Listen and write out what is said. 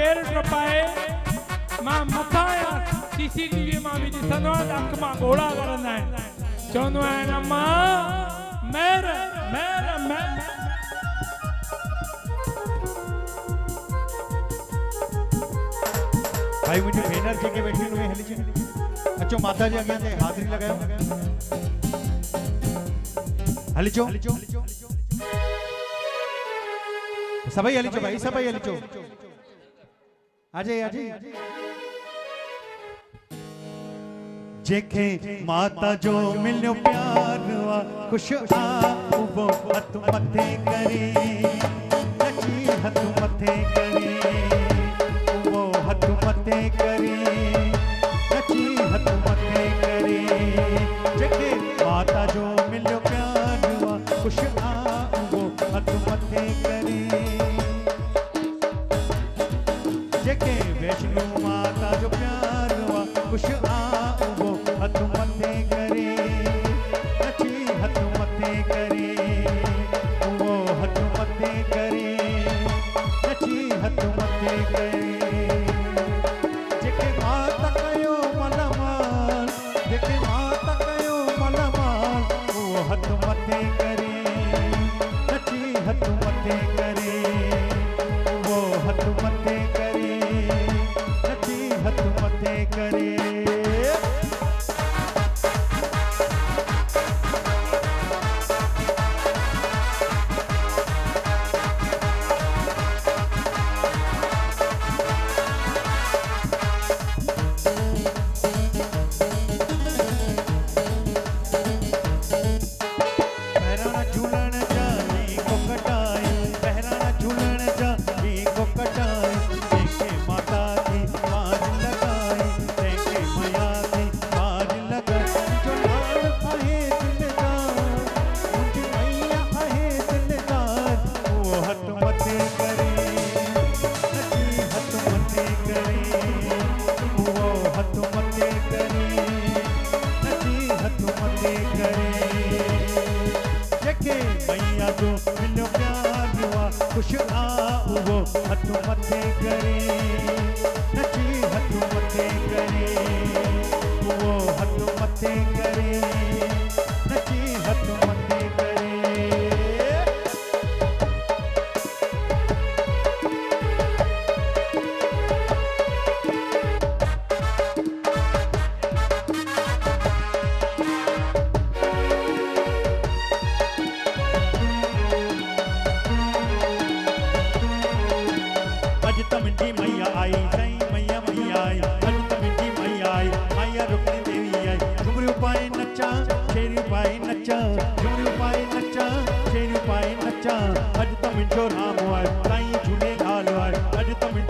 पेर टपाए मां मथाया सीसीटीवी मां भी ॾिसंदो आहियां अख मां ॻोड़ा करंदा आहिनि चवंदो आहियां अम्मा मेर मेर मेर भाई मुझे भेनर जेके बैठी हुए हली जी अचो माता जी अॻियां ते हाज़िरी लगायो हली चो सभई हली चो भाई सभई हली चो आजे आजे जेके माता जो मिलियो प्यार वा खुश आ वो हथ मथे करे नची हथ मथे करे वो हथ मथे करे नची हथ मथे करे जेके माता जो मिलियो प्यार वा खुश आ वो हथ मथे करे जेके वैष्णो माता जो प्यार वा खुश आ वो हथ मथे करे नची हथ मथे करे वो हथ मथे करे नची हथ मथे करे जेके माता कयो मलमाल जेके माता कयो मलमाल वो हथ मथे करे नची हथ मथे करे वो हथ मथे करे नची हथ मथे करे खुश आ वो हथ मथे करे नची हथ मथे करे वो हथ मथे करे नची हथ मथे करे मैया आई सई मैया मैया आई अज तमिंजी मैया आई मैया रुकनी देवी आई झुमरियों पाए नचा शेरियों पाए नचा झुमरियों पाए नचा शेरियों पाए नचा अज तमिंजो राम आए साईं झूलेलाल आए अज तमिंजो